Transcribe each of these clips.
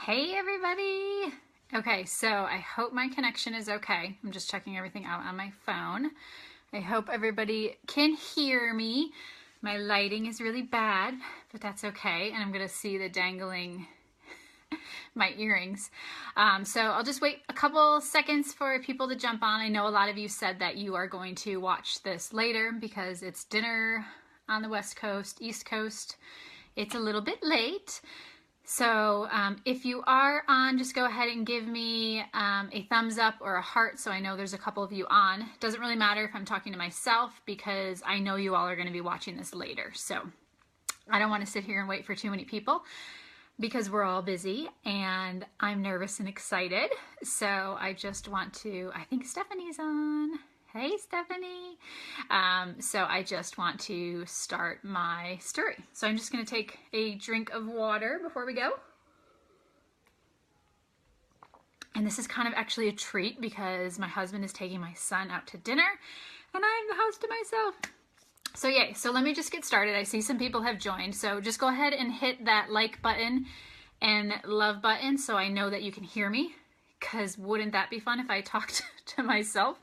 Hey everybody! Okay, so I hope my connection is okay. I'm just checking everything out on my phone. I hope everybody can hear me. My lighting is really bad, but that's okay. And I'm gonna see the dangling my earrings. So I'll just wait a couple seconds for people to jump on. I know a lot of you said that you are going to watch this later because it's dinner on the West Coast, East Coast. It's a little bit late. So if you are on, just go ahead and give me a thumbs up or a heart so I know there's a couple of you on. It doesn't really matter if I'm talking to myself because I know you all are going to be watching this later. So I don't want to sit here and wait for too many people because we're all busy and I'm nervous and excited. So I just want to, I think Stephanie's on. Hey, Stephanie. So I just want to start my story. So I'm just going to take a drink of water before we go. And this is kind of actually a treat because my husband is taking my son out to dinner and I'm the host to myself. So yay, so let me just get started. I see some people have joined. So just go ahead and hit that like button and love button so I know that you can hear me, because wouldn't that be fun if I talked to myself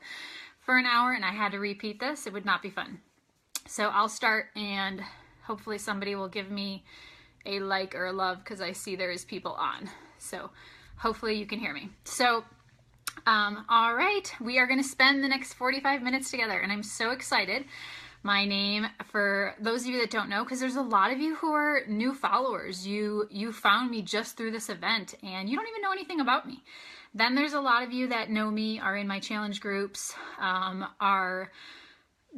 for an hour and I had to repeat this? It would not be fun. So I'll start and hopefully somebody will give me a like or a love because I see there is people on. So hopefully you can hear me. So all right, we are going to spend the next 45 minutes together and I'm so excited. My name, for those of you that don't know, because there's a lot of you who are new followers, you found me just through this event and you don't even know anything about me. Then there's a lot of you that know me, are in my challenge groups, are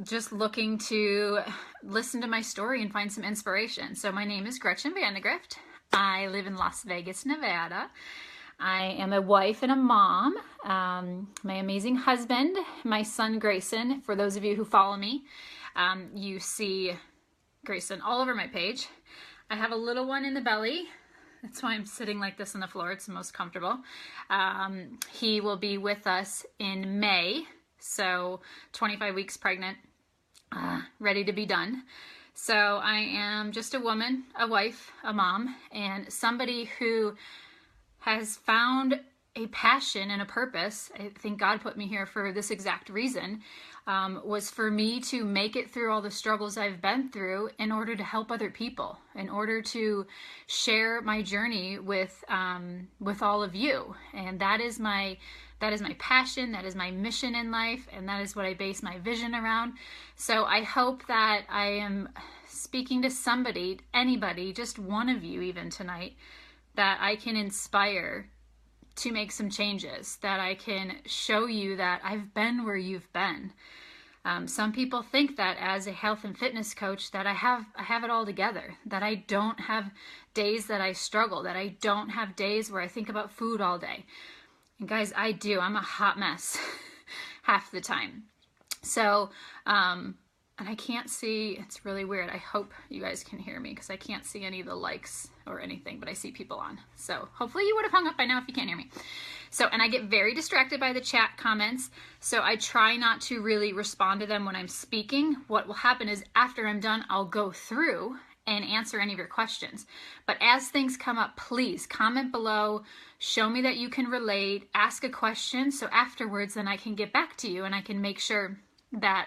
just looking to listen to my story and find some inspiration. So my name is Gretchen Vandegrift. I live in Las Vegas, Nevada. I am a wife and a mom. My amazing husband, my son Grayson, for those of you who follow me, you see Grayson all over my page. I have a little one in the belly. That's why I'm sitting like this on the floor. It's the most comfortable. He will be with us in May, so 25 weeks pregnant, ready to be done. So I am just a woman, a wife, a mom, and somebody who has found a passion and a purpose. I think God put me here for this exact reason, was for me to make it through all the struggles I've been through in order to help other people, in order to share my journey with all of you. And that is my passion, that is my mission in life, and that is what I base my vision around. So I hope that I am speaking to somebody, anybody, just one of you even tonight, that I can inspire to make some changes, that I can show you that I've been where you've been. Some people think that as a health and fitness coach that I have it all together, that I don't have days that I struggle, that I don't have days where I think about food all day. And guys, I do. I'm a hot mess half the time. So, and I can't see, it's really weird. I hope you guys can hear me because I can't see any of the likes or anything, but I see people on. So hopefully you would have hung up by now if you can't hear me. So, and I get very distracted by the chat comments. So I try not to really respond to them when I'm speaking. What will happen is after I'm done, I'll go through and answer any of your questions. But as things come up, please comment below, show me that you can relate, ask a question. So afterwards, then I can get back to you and I can make sure that,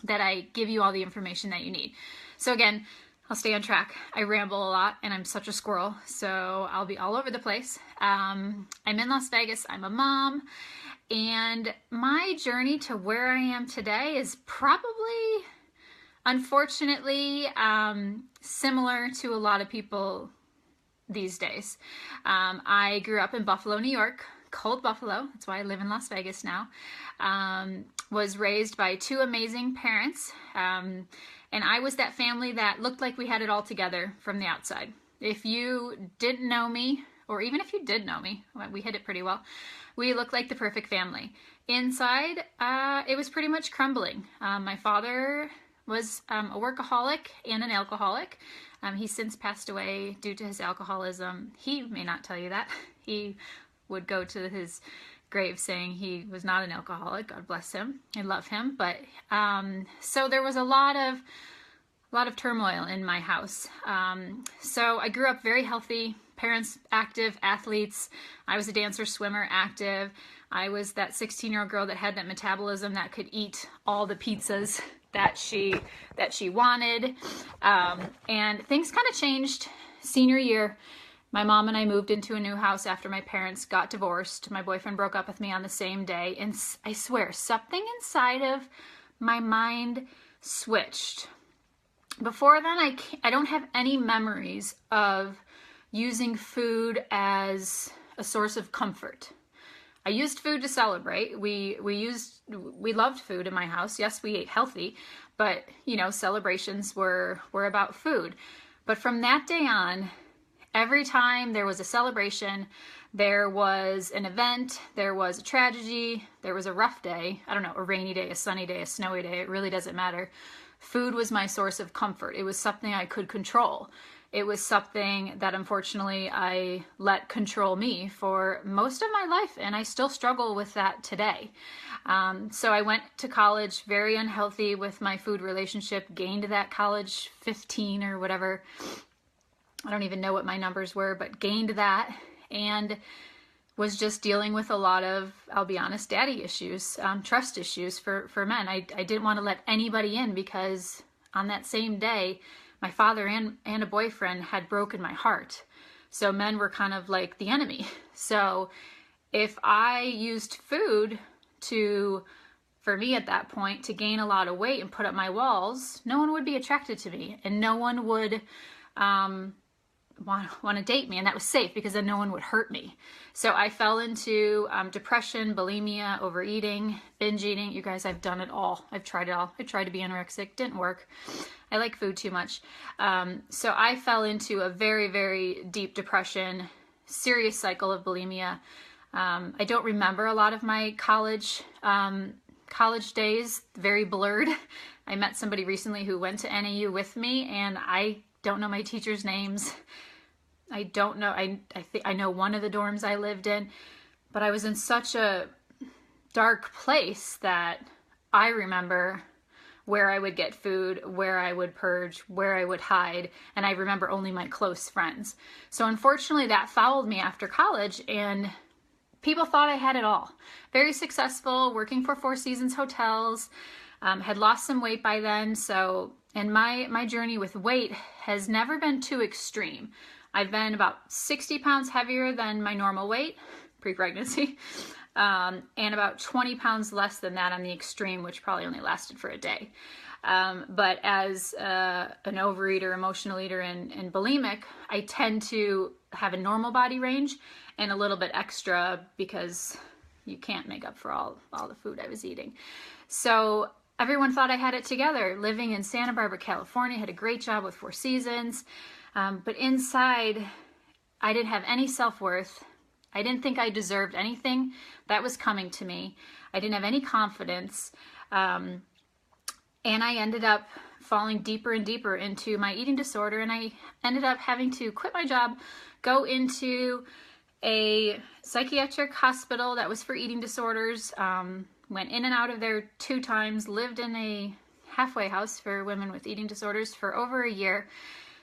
that I give you all the information that you need. So again, I'll stay on track. I ramble a lot and I'm such a squirrel, so I'll be all over the place. I'm in Las Vegas, I'm a mom, and my journey to where I am today is probably, unfortunately, similar to a lot of people these days. I grew up in Buffalo, New York, cold Buffalo. That's why I live in Las Vegas now. Was raised by two amazing parents. And I was that family that looked like we had it all together from the outside. If you didn't know me, or even if you did know me, we hid it pretty well. We looked like the perfect family. Inside, it was pretty much crumbling. My father was a workaholic and an alcoholic. He's since passed away due to his alcoholism. He may not tell you that. He would go to his grave saying he was not an alcoholic. God bless him. I love him. But so there was a lot of turmoil in my house. So I grew up very healthy, parents active athletes. I was a dancer, swimmer, active. I was that 16-year-old girl that had that metabolism that could eat all the pizzas that she wanted. And things kind of changed senior year. My mom and I moved into a new house after my parents got divorced. My boyfriend broke up with me on the same day. And I swear, something inside of my mind switched. Before then, I don't have any memories of using food as a source of comfort. I used food to celebrate. We loved food in my house. Yes, we ate healthy, but you know, celebrations were about food. But from that day on, every time there was a celebration, there was an event, there was a tragedy, there was a rough day, I don't know, a rainy day, a sunny day, a snowy day, it really doesn't matter. Food was my source of comfort. It was something I could control. It was something that unfortunately I let control me for most of my life, and I still struggle with that today. So I went to college very unhealthy with my food relationship, gained that college 15 or whatever. I don't even know what my numbers were, but gained that and was just dealing with a lot of, I'll be honest, daddy issues, trust issues for men. I didn't want to let anybody in because on that same day, my father and a boyfriend had broken my heart. So men were kind of like the enemy. So if I used food for me at that point, to gain a lot of weight and put up my walls, no one would be attracted to me and no one would want to date me, and that was safe because then no one would hurt me. So I fell into depression, bulimia, overeating, binge eating. You guys, I've done it all. I've tried it all. I tried to be anorexic, didn't work. I like food too much. So I fell into a very, very deep depression, serious cycle of bulimia. I don't remember a lot of my college days, very blurred. I met somebody recently who went to NAU with me, and I don't know my teachers' names. I don't know. I know one of the dorms I lived in, but I was in such a dark place that I remember where I would get food, where I would purge, where I would hide, and I remember only my close friends. So unfortunately that followed me after college, and people thought I had it all. Very successful, working for Four Seasons Hotels, had lost some weight by then. So, and my journey with weight has never been too extreme. I've been about 60 pounds heavier than my normal weight pre-pregnancy, and about 20 pounds less than that on the extreme, which probably only lasted for a day. But as an overeater, emotional eater, and bulimic, I tend to have a normal body range and a little bit extra because you can't make up for all the food I was eating. So everyone thought I had it together, living in Santa Barbara, California, had a great job with Four Seasons. But inside, I didn't have any self-worth. I didn't think I deserved anything that was coming to me. I didn't have any confidence. And I ended up falling deeper and deeper into my eating disorder. And I ended up having to quit my job, go into a psychiatric hospital that was for eating disorders. Went in and out of there 2 times, lived in a halfway house for women with eating disorders for over a year,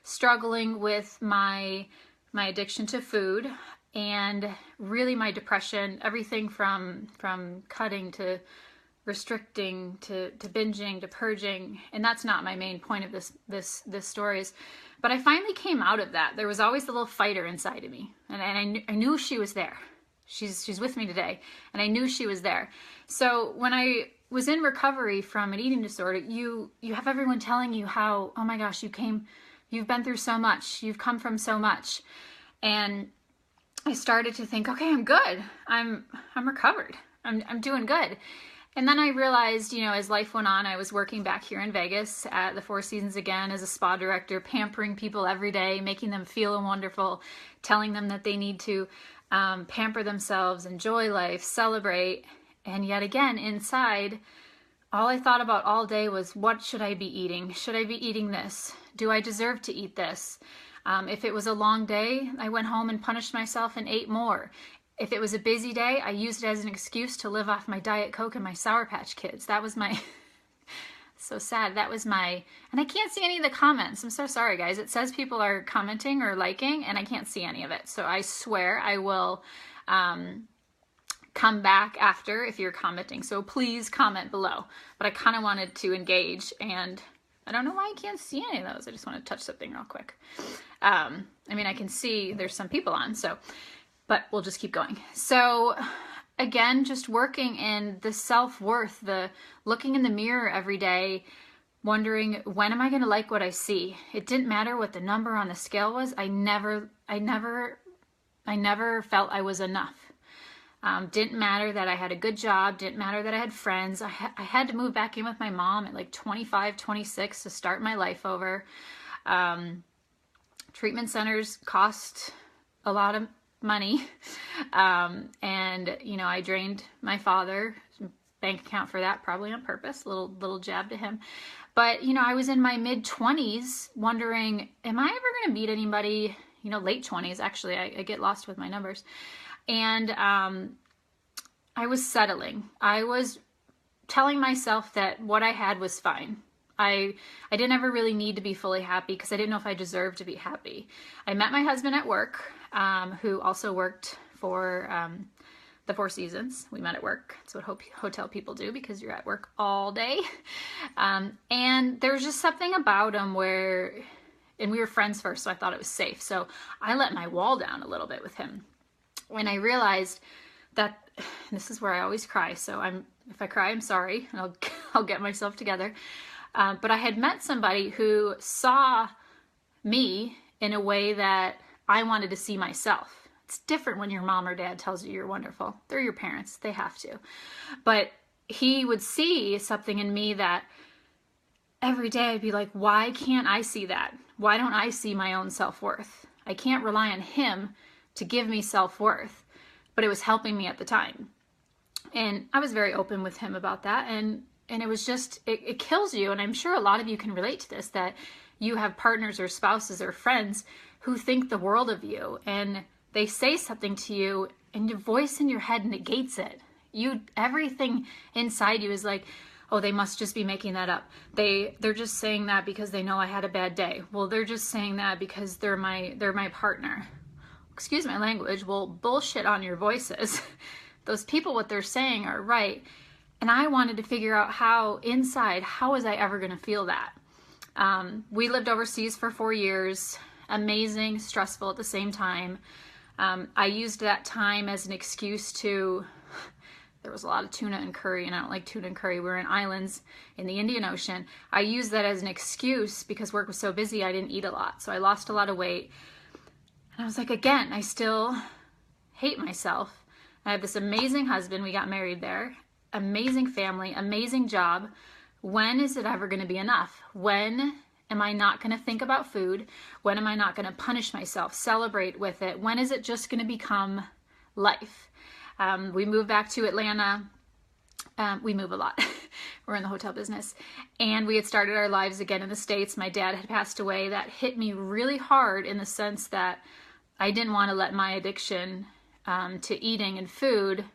struggling with my addiction to food and really my depression, everything from cutting to restricting to binging to purging. And that's not my main point of this story. But I finally came out of that. There was always the little fighter inside of me, and I knew she was there. She's with me today, and I knew she was there. So when I was in recovery from an eating disorder, you have everyone telling you how, oh my gosh, you've been through so much, you've come from so much. And I started to think, okay, I'm good. I'm recovered. I'm doing good. And then I realized, as life went on, I was working back here in Vegas at the Four Seasons again as a spa director, pampering people every day, making them feel wonderful, telling them that they need to pamper themselves, enjoy life, celebrate. And yet again, inside, all I thought about all day was, what should I be eating? Should I be eating this? Do I deserve to eat this? If it was a long day, I went home and punished myself and ate more. If it was a busy day, I used it as an excuse to live off my Diet Coke and my Sour Patch Kids. That was my So sad. That was my, and I can't see any of the comments. I'm so sorry, guys. It says people are commenting or liking, and I can't see any of it. So I swear I will come back after if you're commenting. So please comment below. But I kind of wanted to engage, and I don't know why I can't see any of those. I just want to touch something real quick. I mean, I can see there's some people on, so, but we'll just keep going. So again, just working in the self-worth, the looking in the mirror every day, wondering, when am I going to like what I see? It didn't matter what the number on the scale was. I never felt I was enough. Didn't matter that I had a good job. Didn't matter that I had friends. I had to move back in with my mom at like 25, 26 to start my life over. Treatment centers cost a lot of money. And, you know, I drained my father, bank account for that, probably on purpose, little jab to him. But, you know, I was in my mid-20s wondering, am I ever going to meet anybody, you know, late 20s, actually, I get lost with my numbers. And I was settling. I was telling myself that what I had was fine. I didn't ever really need to be fully happy because I didn't know if I deserved to be happy. I met my husband at work, who also worked for the Four Seasons. We met at work. That's what hotel people do, because you're at work all day. And there was just something about him where, and we were friends first, so I thought it was safe. So I let my wall down a little bit with him. When I realized that, this is where I always cry, so if I cry, I'm sorry, and I'll get myself together. But I had met somebody who saw me in a way that I wanted to see myself. It's different when your mom or dad tells you you're wonderful. They're your parents. They have to. But he would see something in me that every day I'd be like, why can't I see that? Why don't I see my own self-worth? I can't rely on him to give me self-worth. But it was helping me at the time. And I was very open with him about that. And it was just, it kills you. And I'm sure a lot of you can relate to this, that you have partners or spouses or friends who think the world of you, and they say something to you and your voice in your head negates it. Everything inside you is like, oh, they must just be making that up. They're just saying that because they know I had a bad day. Well, they're just saying that because they're my partner. Excuse my language. Well, bullshit on your voices. Those people, what they're saying are right. And I wanted to figure out how was I ever going to feel that? We lived overseas for 4 years. Amazing, stressful at the same time. I used that time as an excuse to, there was a lot of tuna and curry, and I don't like tuna and curry. We were in islands in the Indian Ocean. I used that as an excuse because work was so busy, I didn't eat a lot. So I lost a lot of weight. And I was like, again, I still hate myself. I have this amazing husband. We got married there. Amazing family, amazing job. When is it ever going to be enough? When am I not going to think about food? When am I not going to punish myself, celebrate with it? When is it just going to become life? We moved back to Atlanta. We move a lot. We're in the hotel business. And we had started our lives again in the States. My dad had passed away. That hit me really hard in the sense that I didn't want to let my addiction to eating and food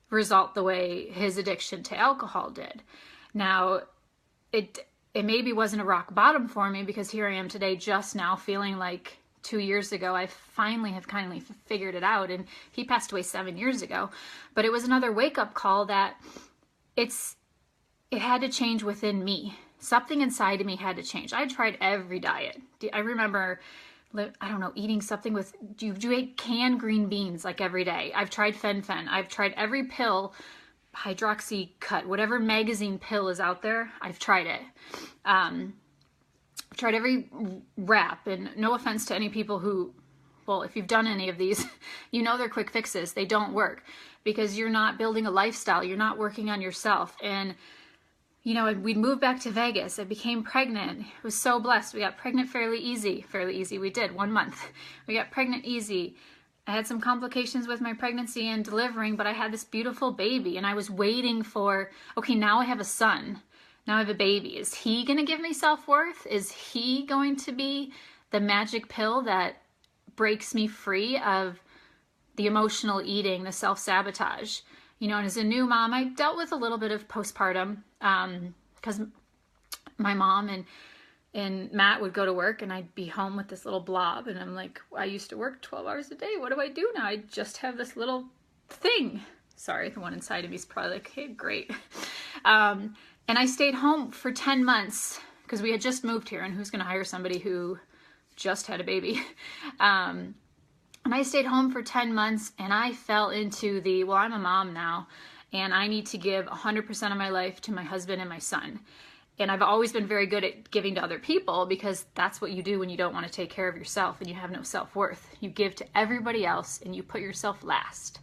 result the way his addiction to alcohol did. Now, it maybe wasn't a rock bottom for me, because here I am today just now feeling like 2 years ago I finally have kindly figured it out, and he passed away 7 years ago. But it was another wake-up call that it had to change within me. Something inside of me had to change. I tried every diet. I remember, I don't know, eating something with, you eat canned green beans like every day. I've tried Fen-Phen. I've tried every pill, Hydroxycut, whatever magazine pill is out there, I've tried it. I've tried every wrap, and no offense to any people who, well, if you've done any of these, you know they're quick fixes. They don't work because you're not building a lifestyle. You're not working on yourself. And you know, we'd moved back to Vegas. I became pregnant. I was so blessed. We got pregnant fairly easy. We did 1 month. We got pregnant easy. I had some complications with my pregnancy and delivering, but I had this beautiful baby, and I was waiting for, okay, now I have a son. Now I have a baby. Is he going to give me self-worth? Is he going to be the magic pill that breaks me free of the emotional eating, the self-sabotage? You know, and as a new mom, I dealt with a little bit of postpartum because my mom and Matt would go to work and I'd be home with this little blob, and I'm like, I used to work 12 hours a day. What do I do now? I just have this little thing. Sorry, the one inside of me is probably like, hey, great. And I stayed home for 10 months because we had just moved here, and who's going to hire somebody who just had a baby? And I stayed home for 10 months, and I fell into the, well, I'm a mom now, and I need to give 100% of my life to my husband and my son. And I've always been very good at giving to other people, because that's what you do when you don't want to take care of yourself and you have no self-worth. You give to everybody else and you put yourself last.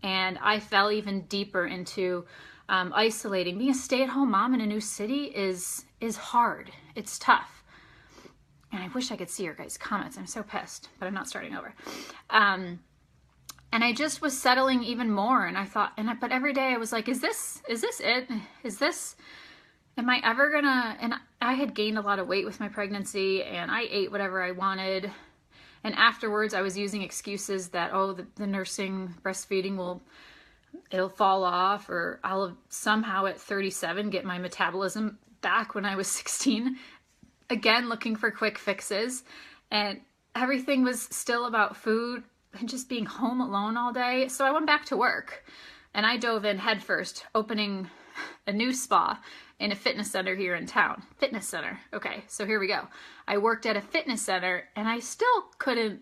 And I fell even deeper into isolating. Being a stay-at-home mom in a new city is hard. It's tough. And I wish I could see your guys' comments. I'm so pissed, but I'm not starting over. And I just was settling even more. And I thought, but every day I was like, is this it? Am I ever gonna, and I had gained a lot of weight with my pregnancy, and I ate whatever I wanted. And afterwards I was using excuses that, oh, the nursing breastfeeding it'll fall off, or I'll somehow at 37 get my metabolism back when I was 16. Again, looking for quick fixes, and everything was still about food and just being home alone all day. So I went back to work, and I dove in headfirst, opening a new spa in a fitness center here in town. Fitness center. Okay, so here we go. I worked at a fitness center, and I still couldn't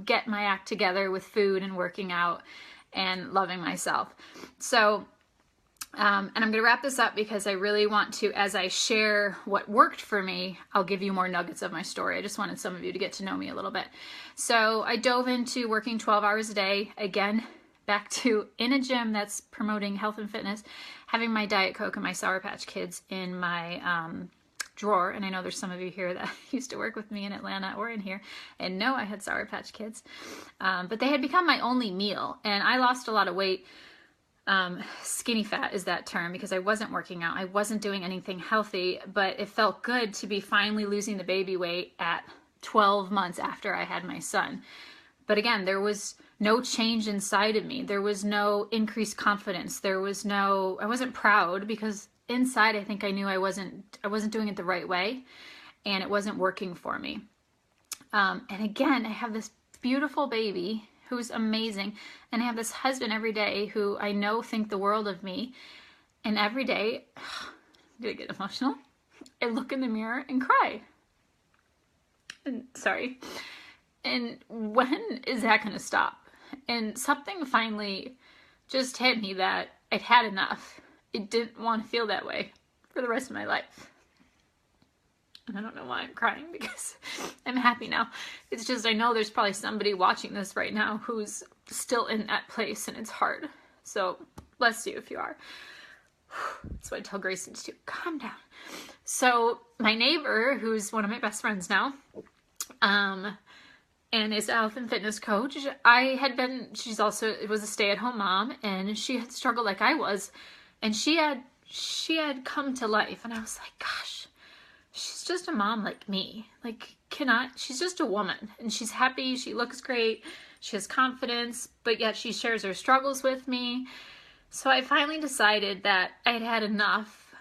get my act together with food and working out and loving myself. So, and I'm going to wrap this up because I really want to, as I share what worked for me, I'll give you more nuggets of my story. I just wanted some of you to get to know me a little bit. So I dove into working 12 hours a day, again, back to in a gym that's promoting health and fitness, having my Diet Coke and my Sour Patch Kids in my drawer. And I know there's some of you here that used to work with me in Atlanta or in here and know I had Sour Patch Kids. But they had become my only meal, and I lost a lot of weight. Skinny fat is that term, because I wasn't working out. I wasn't doing anything healthy, but it felt good to be finally losing the baby weight at 12 months after I had my son. But again, there was no change inside of me. There was no increased confidence. I wasn't proud, because inside I think I knew I wasn't doing it the right way, and it wasn't working for me. And again, I have this beautiful baby who's amazing, and I have this husband every day who I know think the world of me. And every day, I'm gonna get emotional, I look in the mirror and cry. And sorry. And when is that going to stop? And something finally just hit me that I'd had enough. I didn't want to feel that way for the rest of my life. And I don't know why I'm crying, because I'm happy now. It's just, I know there's probably somebody watching this right now who's still in that place, and it's hard. So bless you if you are. That's what I tell Grayson to do. Calm down. So my neighbor, who's one of my best friends now, and is a health and fitness coach, she was a stay-at-home mom, and she had struggled like I was, and she had come to life, and I was like, gosh, she's just a mom like me. Like, she's just a woman, and she's happy, she looks great, she has confidence, but yet she shares her struggles with me. So I finally decided that I had had enough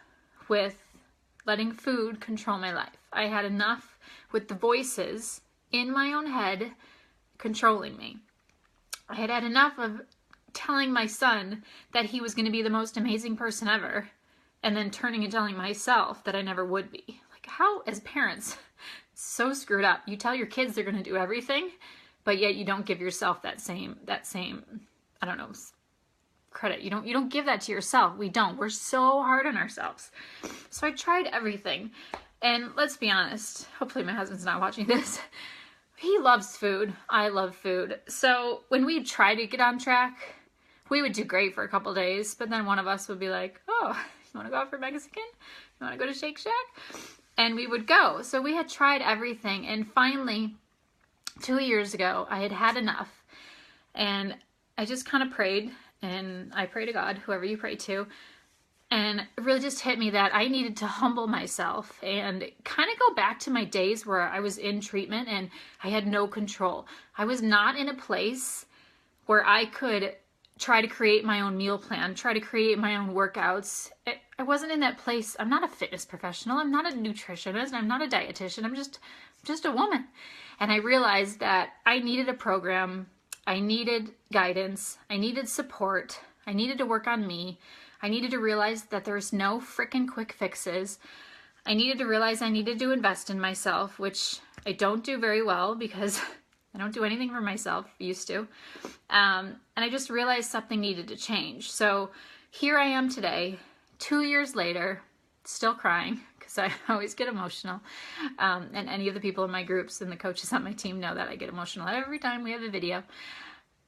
with letting food control my life. I had enough with the voices in my own head controlling me. I had had enough of telling my son that he was going to be the most amazing person ever, and then turning and telling myself that I never would be. Like, how, as parents, so screwed up. You tell your kids they're going to do everything, but yet you don't give yourself that same, I don't know, credit. You don't give that to yourself. We don't. We're so hard on ourselves. So I tried everything. And let's be honest, hopefully my husband's not watching this. He loves food. I love food. So when we try to get on track, we would do great for a couple days, but then one of us would be like, oh, you want to go out for Mexican? You want to go to Shake Shack? And we would go. So we had tried everything. And finally, 2 years ago, I had had enough. And I just kind of prayed, and I pray to God, whoever you pray to. And it really just hit me that I needed to humble myself and kind of go back to my days where I was in treatment and I had no control. I was not in a place where I could try to create my own meal plan, try to create my own workouts. I wasn't in that place. I'm not a fitness professional. I'm not a nutritionist. I'm not a dietitian. I'm just a woman. And I realized that I needed a program. I needed guidance. I needed support. I needed to work on me. I needed to realize that there's no freaking quick fixes. I needed to realize I needed to invest in myself, which I don't do very well because I don't do anything for myself, used to. And I just realized something needed to change. So here I am today, 2 years later, still crying because I always get emotional. And any of the people in my groups and the coaches on my team know that I get emotional every time we have a video.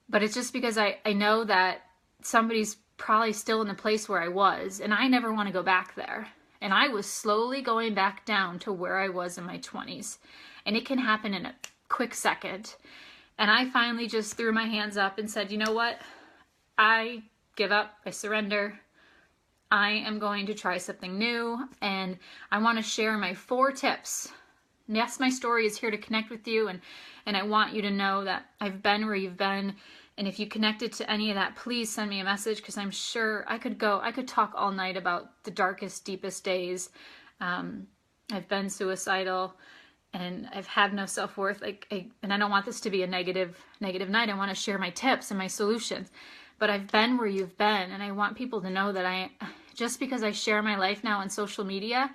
But it's just because I know that somebody's probably still in the place where I was, and I never want to go back there. And I was slowly going back down to where I was in my 20s. And it can happen in a quick second. And I finally just threw my hands up and said, you know what? I give up. I surrender. I am going to try something new. And I want to share my 4 tips. And yes, my story is here to connect with you. And I want you to know that I've been where you've been. And if you connected to any of that, please send me a message, because I'm sure I could talk all night about the darkest, deepest days. I've been suicidal and I've had no self-worth. And I don't want this to be a negative night. I want to share my tips and my solutions. But I've been where you've been, and I want people to know that just because I share my life now on social media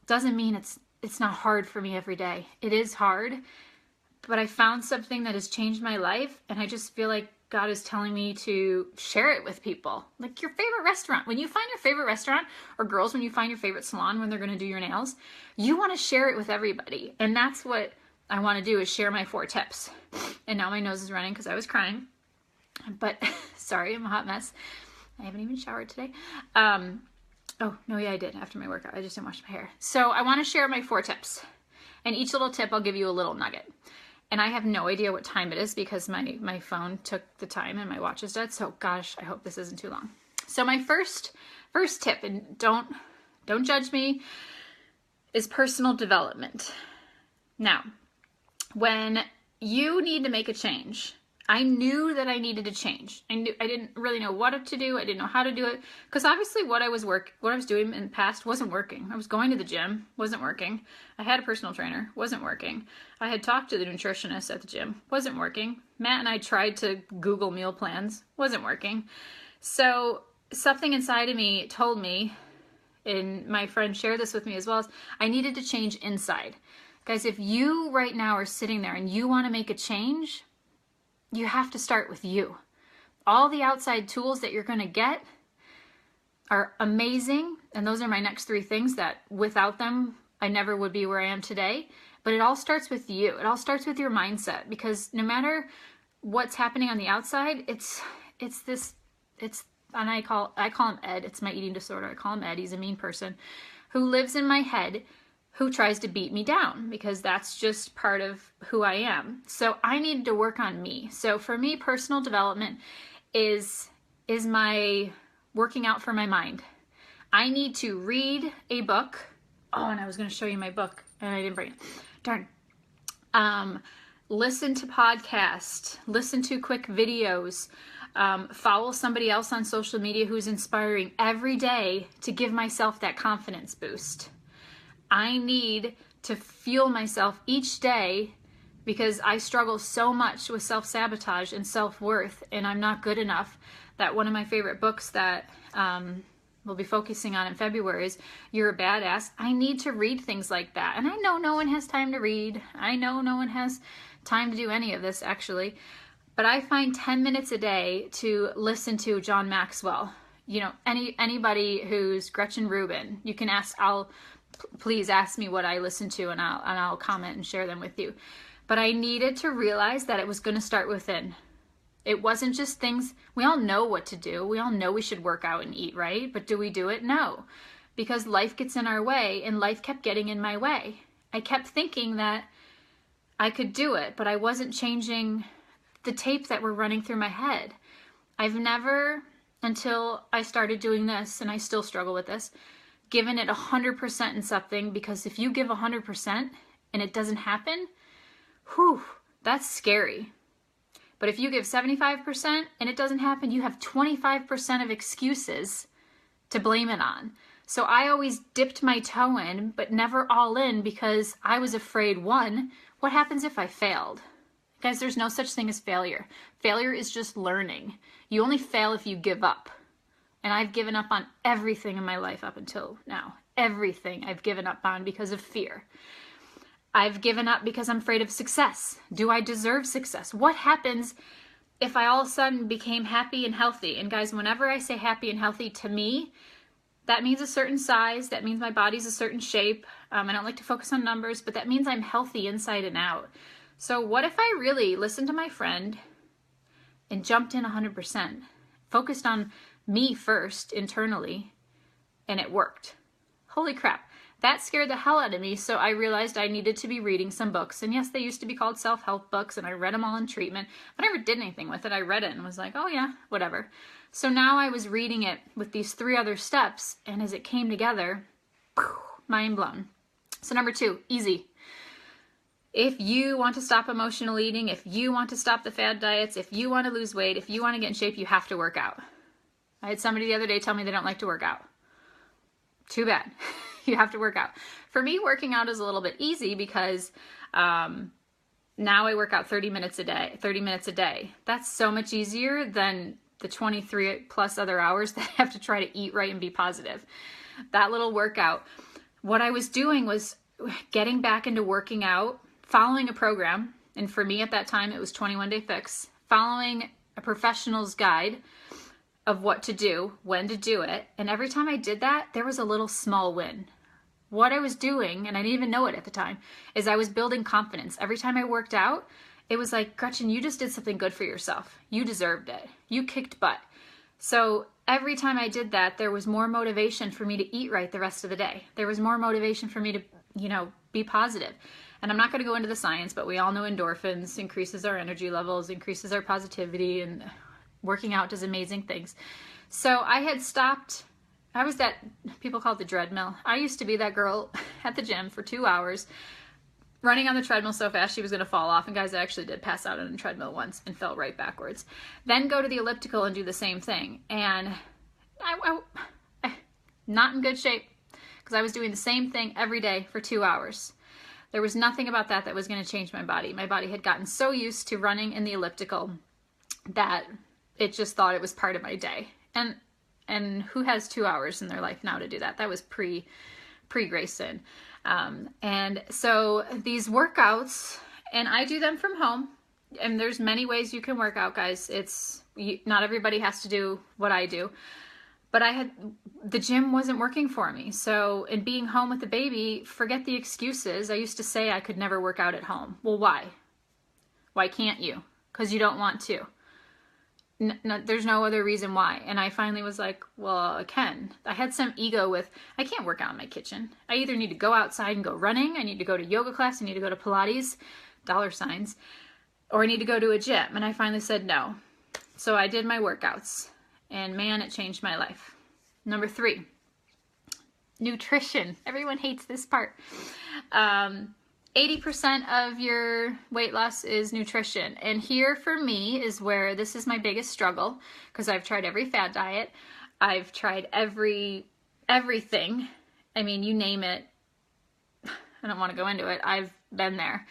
doesn't mean it's not hard for me every day. It is hard. But I found something that has changed my life, and I just feel like God is telling me to share it with people. Like your favorite restaurant. When you find your favorite restaurant, or girls, when you find your favorite salon when they're going to do your nails, you want to share it with everybody. And that's what I want to do, is share my 4 tips. And now my nose is running because I was crying. But sorry, I'm a hot mess. I haven't even showered today. Oh, no, yeah, I did after my workout. I just didn't wash my hair. So I want to share my 4 tips. And each little tip, I'll give you a little nugget. And I have no idea what time it is because my phone took the time and my watch is dead. So gosh, I hope this isn't too long. So my first tip, and don't judge me, is personal development. Now, when you need to make a change, I knew that I needed to change. I didn't really know what to do. I didn't know how to do it, because obviously what I was doing in the past wasn't working. I was going to the gym, wasn't working. I had a personal trainer, wasn't working. I had talked to the nutritionist at the gym, wasn't working. Matt and I tried to Google meal plans, wasn't working. So something inside of me told me, and my friend shared this with me as well, is I needed to change inside. Guys, if you right now are sitting there and you want to make a change, you have to start with you. All the outside tools that you're going to get are amazing. And those are my next 3 things that without them, I never would be where I am today. But it all starts with you. It all starts with your mindset, because no matter what's happening on the outside, and I call him Ed. It's my eating disorder. I call him Ed. He's a mean person who lives in my head, who tries to beat me down, because that's just part of who I am. So I needed to work on me. So for me, personal development is my working out for my mind. I need to read a book. Oh, and I was going to show you my book and I didn't bring it. Darn. Listen to podcasts, listen to quick videos, follow somebody else on social media who's inspiring every day to give myself that confidence boost. I need to fuel myself each day, because I struggle so much with self-sabotage and self-worth, and I'm not good enough. That one of my favorite books that we'll be focusing on in February is You're a Badass. I need to read things like that. And I know no one has time to read. I know no one has time to do any of this, actually. But I find 10 minutes a day to listen to John Maxwell. You know, anybody who's Gretchen Rubin, you can ask, please ask me what I listen to, and I'll comment and share them with you. But I needed to realize that it was going to start within. It wasn't just things, we all know what to do. We all know we should work out and eat, right? But do we do it? No. Because life gets in our way, and life kept getting in my way. I kept thinking that I could do it, but I wasn't changing the tape that were running through my head. I've never, until I started doing this, and I still struggle with this, given it 100% in something, because if you give 100% and it doesn't happen, whew, that's scary. But if you give 75% and it doesn't happen, you have 25% of excuses to blame it on. So I always dipped my toe in, but never all in, because I was afraid, one, what happens if I failed? Guys, there's no such thing as failure. Failure is just learning. You only fail if you give up. And I've given up on everything in my life up until now. Everything I've given up on because of fear. I've given up because I'm afraid of success. Do I deserve success? What happens if I all of a sudden became happy and healthy? And guys, whenever I say happy and healthy, to me, that means a certain size. That means my body's a certain shape. I don't like to focus on numbers, but that means I'm healthy inside and out. So what if I really listened to my friend and jumped in 100%, focused on me first internally, and it worked? Holy crap. That scared the hell out of me, so I realized I needed to be reading some books. And yes, they used to be called self-help books, and I read them all in treatment. I never did anything with it. I read it and was like, oh yeah, whatever. So now I was reading it with these 3 other steps, and as it came together, mind blown. So number 2, easy. If you want to stop emotional eating, if you want to stop the fad diets, if you want to lose weight, if you want to get in shape, you have to work out. I had somebody the other day tell me they don't like to work out. Too bad. You have to work out. For me, working out is a little bit easy because now I work out 30 minutes a day. That's so much easier than the 23 plus other hours that I have to try to eat right and be positive. That little workout, what I was doing was getting back into working out, following a program. And for me at that time, it was 21 Day Fix, following a professional's guide of what to do, when to do it. And every time I did that, there was a little small win. What I was doing, and I didn't even know it at the time, is I was building confidence. Every time I worked out, it was like, Gretchen, you just did something good for yourself. You deserved it. You kicked butt. So every time I did that, there was more motivation for me to eat right the rest of the day. There was more motivation for me to, be positive. And I'm not going to go into the science, but we all know endorphins increases our energy levels, increases our positivity, and working out does amazing things. So I had stopped. I was that, people call it the treadmill. I used to be that girl at the gym for 2 hours, running on the treadmill so fast she was going to fall off. And guys, I actually did pass out on a treadmill once and fell right backwards. Then go to the elliptical and do the same thing. And I not in good shape because I was doing the same thing every day for 2 hours. There was nothing about that was going to change my body. My body had gotten so used to running in the elliptical that it just thought it was part of my day. And who has 2 hours in their life now to do that? That was pre-Grayson. And so these workouts, and I do them from home, and there's many ways you can work out, guys. Not everybody has to do what I do, but the gym wasn't working for me. So in being home with the baby, forget the excuses. I used to say I could never work out at home. Well, why? Why can't you? Because you don't want to. No, there's no other reason why. And I finally was like, well, I can. I had some ego with, I can't work out in my kitchen. I either need to go outside and go running, I need to go to yoga class, I need to go to Pilates, $, or I need to go to a gym. And I finally said no. So I did my workouts, and man, it changed my life. Number 3, nutrition. Everyone hates this part. 80% of your weight loss is nutrition. And here for me is where this is my biggest struggle, because I've tried every fad diet. I've tried everything. I mean, you name it. I don't want to go into it. I've been there.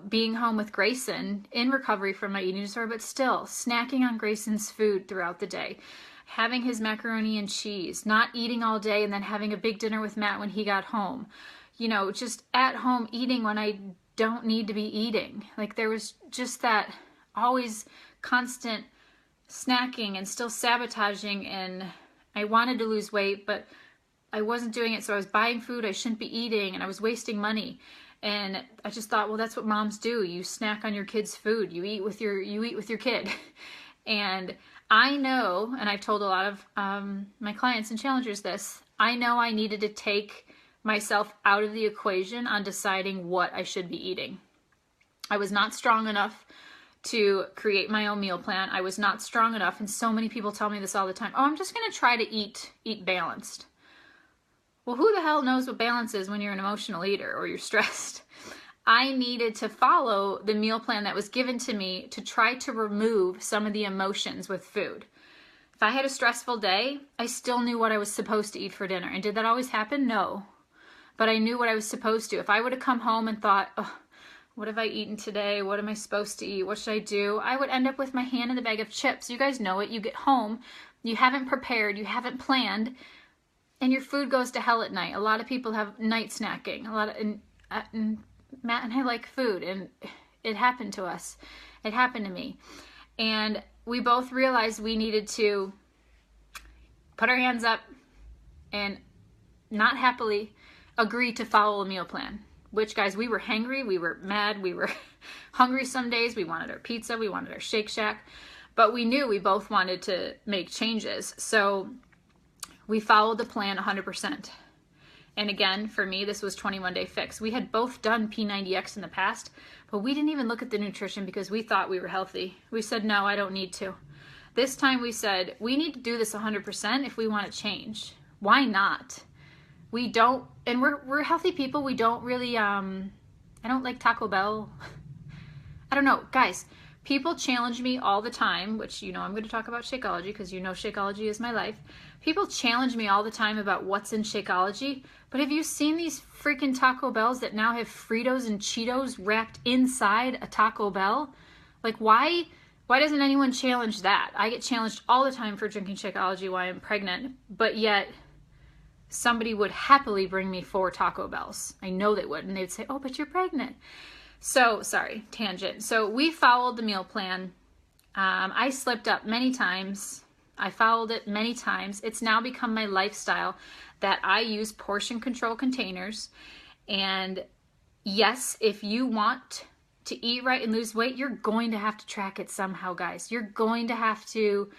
Being home with Grayson in recovery from my eating disorder, but still snacking on Grayson's food throughout the day, having his macaroni and cheese, not eating all day, and then having a big dinner with Matt when he got home. Just at home eating when I don't need to be eating. Like there was just that always constant snacking and still sabotaging, and I wanted to lose weight, but I wasn't doing it. So I was buying food I shouldn't be eating, and I was wasting money. And I just thought, well, that's what moms do. You snack on your kid's food. You eat with your kid. And I know, and I've told a lot of my clients and challengers this, I know I needed to take myself out of the equation on deciding what I should be eating. I was not strong enough to create my own meal plan. I was not strong enough, and so many people tell me this all the time. Oh, I'm just going to try to eat balanced. Well, who the hell knows what balance is when you're an emotional eater or you're stressed? I needed to follow the meal plan that was given to me to try to remove some of the emotions with food. If I had a stressful day, I still knew what I was supposed to eat for dinner. And did that always happen? No. But I knew what I was supposed to. If I would have come home and thought, oh, what have I eaten today? What am I supposed to eat? What should I do? I would end up with my hand in the bag of chips. You guys know it. You get home, you haven't prepared, you haven't planned, and your food goes to hell at night. A lot of people have night snacking. And Matt and I like food, and it happened to us. It happened to me. And we both realized we needed to put our hands up and not happily agree to follow a meal plan. Which, guys, we were hangry, we were mad, we were hungry some days, we wanted our pizza, we wanted our Shake Shack, but we knew we both wanted to make changes. So we followed the plan 100%. And again, for me, this was 21-day fix. We had both done P90X in the past, but we didn't even look at the nutrition because we thought we were healthy. We said, no, I don't need to. This time we said, we need to do this 100% if we want to change. Why not? We don't, and we're healthy people. We don't really, I don't like Taco Bell. I don't know. Guys, people challenge me all the time, which, you know, I'm going to talk about Shakeology because you know Shakeology is my life. People challenge me all the time about what's in Shakeology, but have you seen these freaking Taco Bells that now have Fritos and Cheetos wrapped inside a Taco Bell? Like, why doesn't anyone challenge that? I get challenged all the time for drinking Shakeology while I'm pregnant, but yet somebody would happily bring me 4 Taco Bells. I know they would. And they'd say, oh, but you're pregnant. So, sorry, tangent. So we followed the meal plan. I slipped up many times. I followed it many times. It's now become my lifestyle that I use portion control containers. And yes, if you want to eat right and lose weight, you're going to have to track it somehow, guys. You're going to have to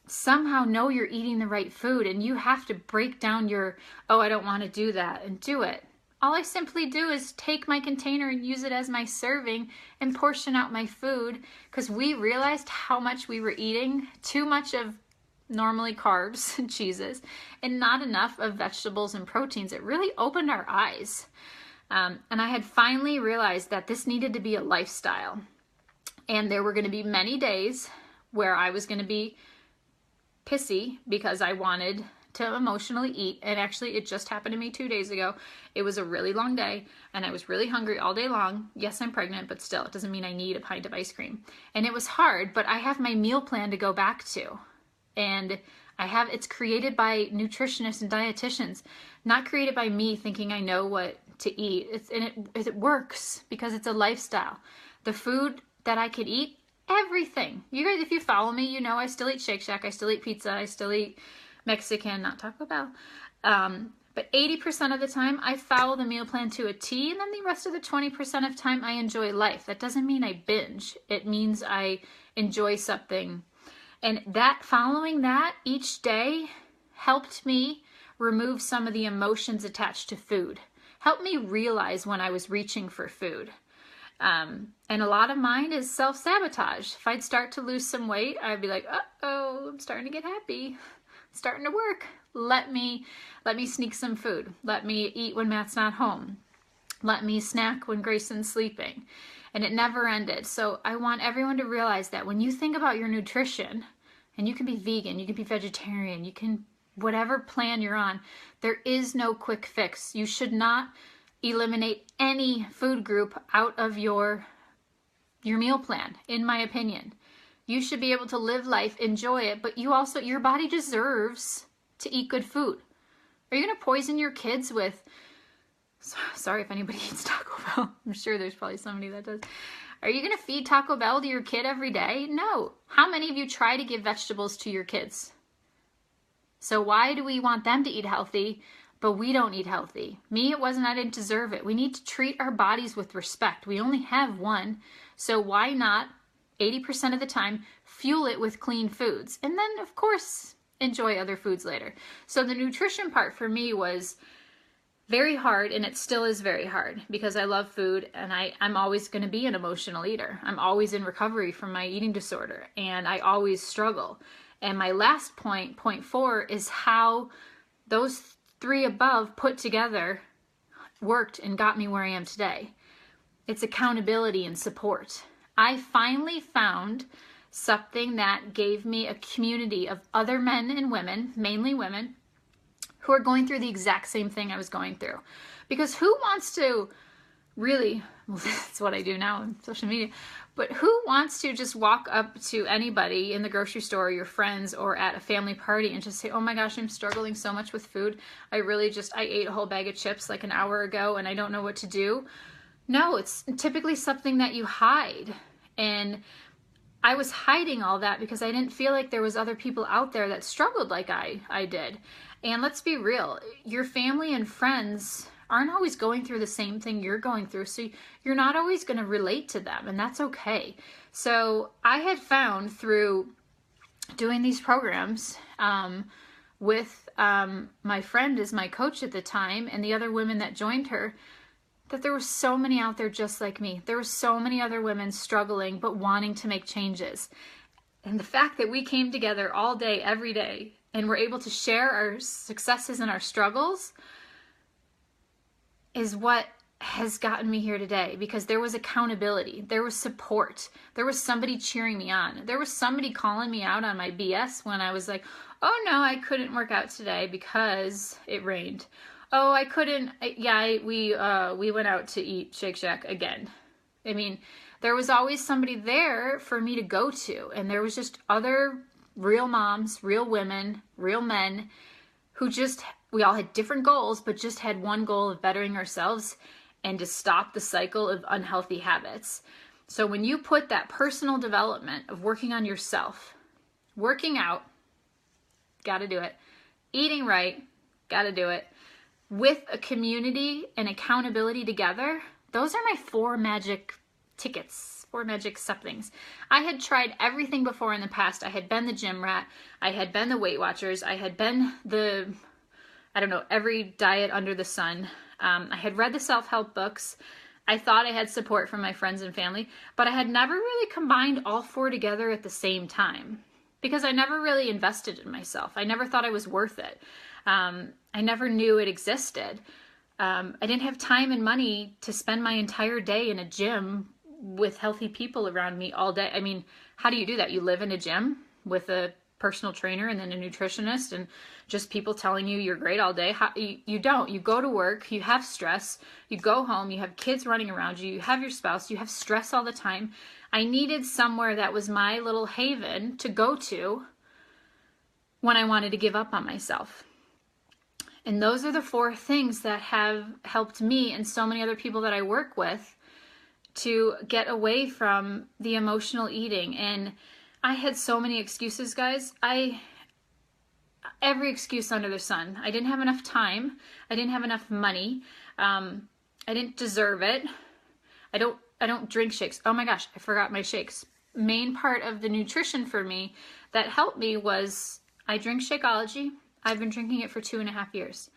somehow know you're eating the right food, and you have to break down your, oh, I don't want to do that, and do it. All I simply do is take my container and use it as my serving and portion out my food, because we realized how much we were eating, too much of normally carbs and cheeses, and not enough of vegetables and proteins. It really opened our eyes. And I had finally realized that this needed to be a lifestyle. And there were going to be many days where I was going to be pissy because I wanted to emotionally eat. And actually, it just happened to me 2 days ago. It was a really long day and I was really hungry all day long. Yes, I'm pregnant, but still, it doesn't mean I need a pint of ice cream. And it was hard, but I have my meal plan to go back to. And it's created by nutritionists and dietitians, not created by me thinking I know what to eat. It works because it's a lifestyle. The food that I could eat, everything. You guys, if you follow me, you know I still eat Shake Shack, I still eat pizza, I still eat Mexican, not Taco Bell. But 80% of the time, I follow the meal plan to a T, and then the rest of the 20% of time, I enjoy life. That doesn't mean I binge. It means I enjoy something. And following that each day helped me remove some of the emotions attached to food. Helped me realize when I was reaching for food. And a lot of mine is self-sabotage. If I'd start to lose some weight, I'd be like, uh-oh, I'm starting to get happy. It's starting to work. Let me sneak some food. Let me eat when Matt's not home. Let me snack when Grayson's sleeping. And it never ended. So I want everyone to realize that when you think about your nutrition, and you can be vegan, you can be vegetarian, you can, whatever plan you're on, there is no quick fix. You should not eliminate any food group out of your meal plan, in my opinion. You should be able to live life, enjoy it, but your body deserves to eat good food. Are you going to poison your kids with, sorry if anybody eats Taco Bell, I'm sure there's probably somebody that does. Are you going to feed Taco Bell to your kid every day? No. How many of you try to give vegetables to your kids? So why do we want them to eat healthy, but we don't eat healthy? Me, it wasn't, I didn't deserve it. We need to treat our bodies with respect. We only have one, so why not, 80% of the time, fuel it with clean foods? And then, of course, enjoy other foods later. So the nutrition part for me was very hard, and it still is very hard because I love food, and I'm always going to be an emotional eater. I'm always in recovery from my eating disorder, and I always struggle. And my last point 4, is how those 3 above put together worked and got me where I am today. It's accountability and support. I finally found something that gave me a community of other men and women, mainly women, who are going through the exact same thing I was going through. Because who wants to really, well, that's what I do now on social media, but who wants to just walk up to anybody in the grocery store, your friends, or at a family party and just say, oh my gosh, I'm struggling so much with food. I ate a whole bag of chips like an hour ago and I don't know what to do. No, it's typically something that you hide. And I was hiding all that because I didn't feel like there was other people out there that struggled like I did. And let's be real, your family and friends aren't always going through the same thing you're going through, so you're not always going to relate to them, and that's okay. So I had found through doing these programs with my friend as my coach at the time and the other women that joined her, that there were so many out there just like me. There were so many other women struggling but wanting to make changes. And the fact that we came together all day, every day, and were able to share our successes and our struggles is what has gotten me here today, because there was accountability, there was support, there was somebody cheering me on, there was somebody calling me out on my BS when I was like, oh no, I couldn't work out today because it rained. Oh, I couldn't, we went out to eat Shake Shack again. I mean, there was always somebody there for me to go to, and there was just other real moms, real women, real men who we all had different goals, but just had one goal of bettering ourselves and to stop the cycle of unhealthy habits. So when you put that personal development of working on yourself, working out, got to do it, eating right, got to do it, with a community and accountability together, those are my 4 magic tickets, 4 magic somethings. I had tried everything before in the past. I had been the gym rat. I had been the Weight Watchers. I had been every diet under the sun. I had read the self-help books. I thought I had support from my friends and family, but I had never really combined all 4 together at the same time because I never really invested in myself. I never thought I was worth it. I never knew it existed. I didn't have time and money to spend my entire day in a gym with healthy people around me all day. I mean, how do you do that? You live in a gym with a personal trainer and then a nutritionist and just people telling you you're great all day. You don't. You go to work, you have stress, you go home, you have kids running around you, you have your spouse, you have stress all the time. I needed somewhere that was my little haven to go to when I wanted to give up on myself. And those are the 4 things that have helped me and so many other people that I work with to get away from the emotional eating. And I had so many excuses, guys. Every excuse under the sun. I didn't have enough time. I didn't have enough money. I didn't deserve it. I don't drink shakes. Oh my gosh, I forgot my shakes. Main part of the nutrition for me that helped me was I drink Shakeology. I've been drinking it for 2.5 years.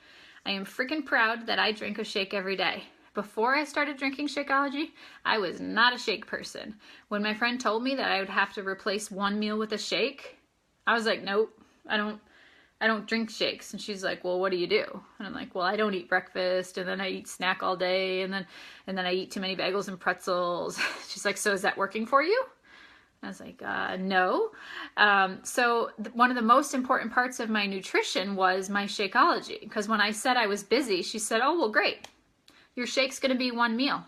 I am freaking proud that I drink a shake every day. Before I started drinking Shakeology, I was not a shake person. When my friend told me that I would have to replace one meal with a shake, I was like, nope, I don't drink shakes. And she's like, well, what do you do? And I'm like, well, I don't eat breakfast, and then I eat snack all day, and then I eat too many bagels and pretzels. She's like, so is that working for you? I was like, no. So one of the most important parts of my nutrition was my Shakeology, because when I said I was busy, she said, oh, well, great. Your shake's going to be one meal.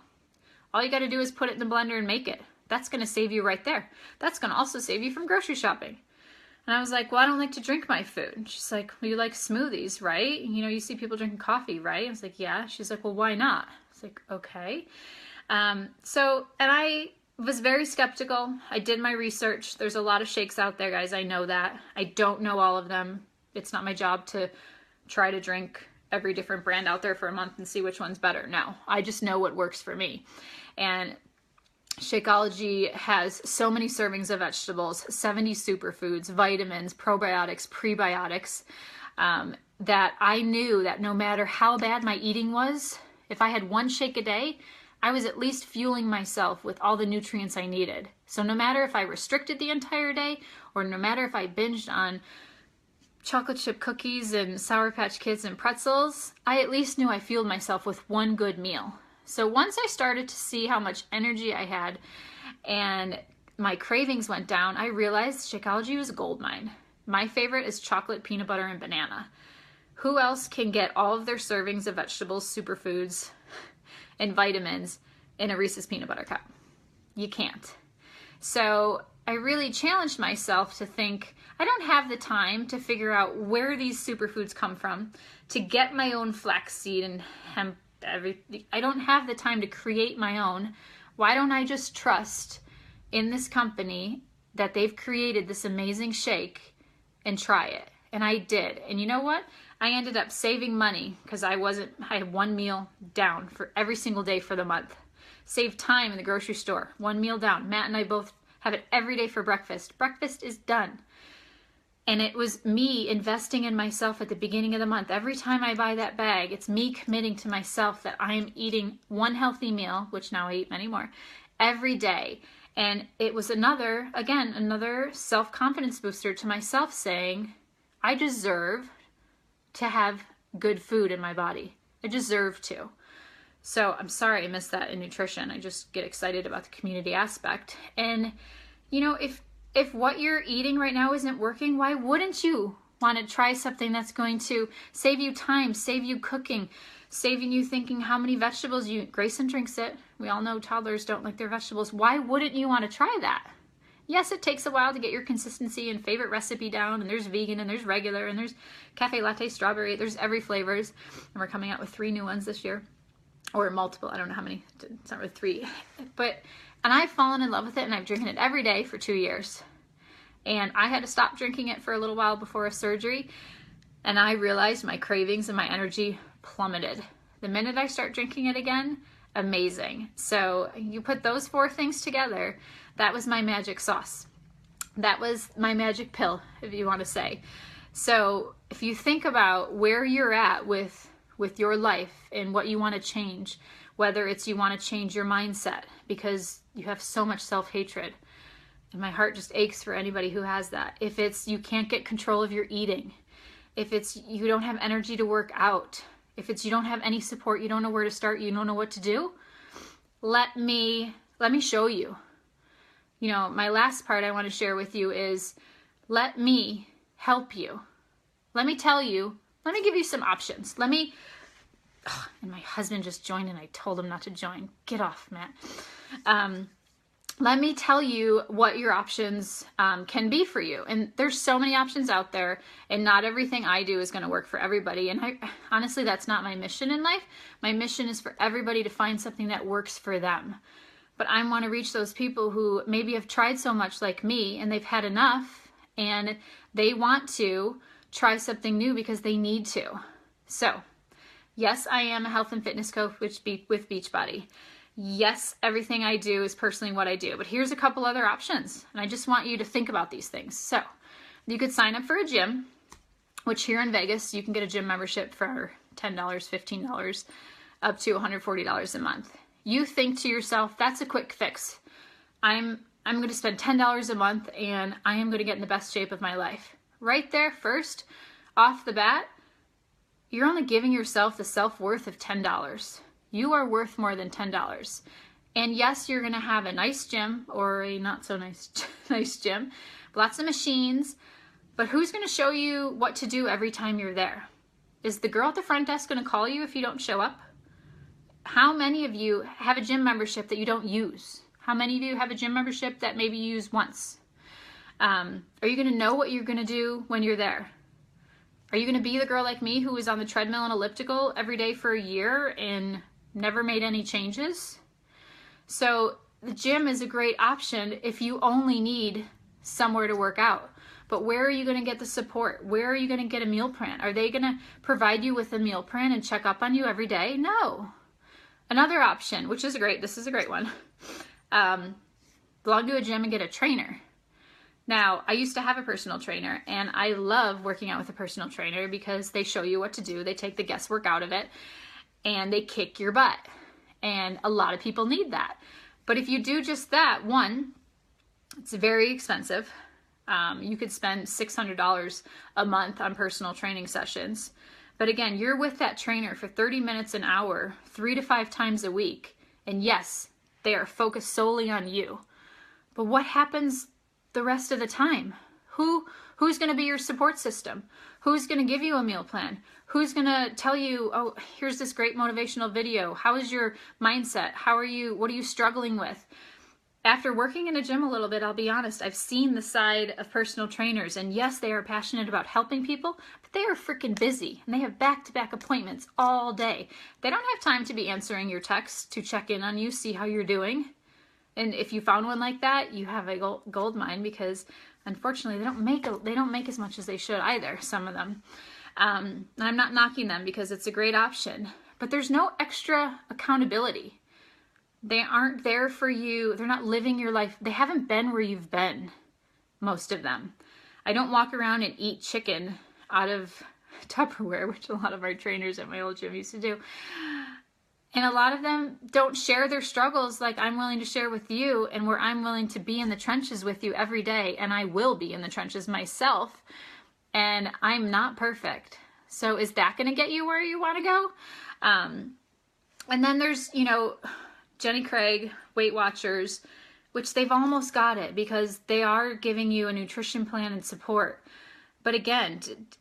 All you got to do is put it in the blender and make it. That's going to save you right there. That's going to also save you from grocery shopping. And I was like, well, I don't like to drink my food. And she's like, well, you like smoothies, right? You see people drinking coffee, right? I was like, yeah. She's like, well, why not? I was like, okay. And I was very skeptical. I did my research. There's a lot of shakes out there, guys. I know that. I don't know all of them. It's not my job to try to drink every different brand out there for a month and see which one's better. No, I just know what works for me. And Shakeology has so many servings of vegetables, 70 superfoods, vitamins, probiotics, prebiotics, that I knew that no matter how bad my eating was, if I had one shake a day, I was at least fueling myself with all the nutrients I needed. So no matter if I restricted the entire day or no matter if I binged on chocolate chip cookies and Sour Patch Kids and pretzels, I at least knew I fueled myself with one good meal. So once I started to see how much energy I had and my cravings went down, I realized Shakeology was a gold mine. My favorite is chocolate, peanut butter, and banana. Who else can get all of their servings of vegetables, superfoods, and vitamins in a Reese's peanut butter cup? You can't. So I really challenged myself to think, I don't have the time to figure out where these superfoods come from, to get my own flaxseed and hemp, everything. I don't have the time to create my own. Why don't I just trust in this company that they've created this amazing shake and try it? And I did. And you know what? I ended up saving money because I had one meal down for every single day for the month. Saved time in the grocery store, one meal down. Matt and I both have it every day for breakfast. Breakfast is done. And it was me investing in myself at the beginning of the month. Every time I buy that bag, it's me committing to myself that I am eating one healthy meal, which now I eat many more, every day. And it was another self-confidence booster to myself, saying, I deserve to have good food in my body. I deserve to. So I'm sorry I missed that in nutrition. I just get excited about the community aspect. And, you know, if what you're eating right now isn't working, why wouldn't you want to try something that's going to save you time, save you cooking, saving you thinking how many vegetables you eat? Grayson drinks it. We all know toddlers don't like their vegetables. Why wouldn't you want to try that? Yes, it takes a while to get your consistency and favorite recipe down, and there's vegan, and there's regular, and there's cafe latte, strawberry, there's every flavors, and we're coming out with 3 new ones this year, or multiple, I don't know how many, it's not really 3, and I've fallen in love with it, and I've drinking it every day for 2 years, and I had to stop drinking it for a little while before a surgery, and I realized my cravings and my energy plummeted. The minute I start drinking it again, amazing. So you put those 4 things together, that was my magic sauce. That was my magic pill, if you want to say. So if you think about where you're at with your life and what you want to change, whether it's you want to change your mindset because you have so much self-hatred, and my heart just aches for anybody who has that. If it's you can't get control of your eating, if it's you don't have energy to work out, if it's you don't have any support, you don't know where to start, you don't know what to do, let me show you. You know, my last part I want to share with you is let me help you. Let me tell you, let me give you some options. And my husband just joined and I told him not to join. Get off, Matt. Let me tell you what your options can be for you. And there's so many options out there, and not everything I do is going to work for everybody. And honestly, that's not my mission in life. My mission is for everybody to find something that works for them. But I want to reach those people who maybe have tried so much like me and they've had enough and they want to try something new because they need to. So, yes, I am a health and fitness coach with Beachbody. Yes, everything I do is personally what I do. But here's a couple other options. And I just want you to think about these things. So, you could sign up for a gym, which here in Vegas, you can get a gym membership for $10, $15, up to $140 a month. You think to yourself, that's a quick fix. I'm going to spend $10 a month and I am going to get in the best shape of my life. Right there, first, off the bat, you're only giving yourself the self-worth of $10. You are worth more than $10. And yes, you're going to have a nice gym or a not so nice gym, lots of machines, but who's going to show you what to do every time you're there? Is the girl at the front desk going to call you if you don't show up? How many of you have a gym membership that you don't use? How many of you have a gym membership that maybe you use once? Are you going to know what you're going to do when you're there? Are you going to be the girl like me who was on the treadmill and elliptical every day for a year and never made any changes? So the gym is a great option if you only need somewhere to work out. But where are you going to get the support? Where are you going to get a meal plan? Are they going to provide you with a meal plan and check up on you every day? No. Another option, which is great, this is a great one, belong to a gym and get a trainer. Now, I used to have a personal trainer, and I love working out with a personal trainer because they show you what to do, they take the guesswork out of it, and they kick your butt. And a lot of people need that. But if you do just that, one, it's very expensive. You could spend $600 a month on personal training sessions. But again, you're with that trainer for 30 minutes an hour, 3 to 5 times a week. And yes, they are focused solely on you. But what happens the rest of the time? Who's going to be your support system? Who's going to give you a meal plan? Who's going to tell you, oh, here's this great motivational video. How is your mindset? What are you struggling with? After working in a gym a little bit, I'll be honest, I've seen the side of personal trainers, and yes, they are passionate about helping people, but they are freaking busy, and they have back-to-back appointments all day. They don't have time to be answering your texts to check in on you, see how you're doing. And if you found one like that, you have a gold mine, because unfortunately they don't make as much as they should either, some of them. And I'm not knocking them, because it's a great option, but there's no extra accountability. They aren't there for you. They're not living your life. They haven't been where you've been, most of them. I don't walk around and eat chicken out of Tupperware, which a lot of our trainers at my old gym used to do. And a lot of them don't share their struggles like I'm willing to share with you, and where I'm willing to be in the trenches with you every day, and I will be in the trenches myself, and I'm not perfect. So is that going to get you where you want to go? And then there's, Jenny Craig, Weight Watchers, which they've almost got it, because they are giving you a nutrition plan and support. But again,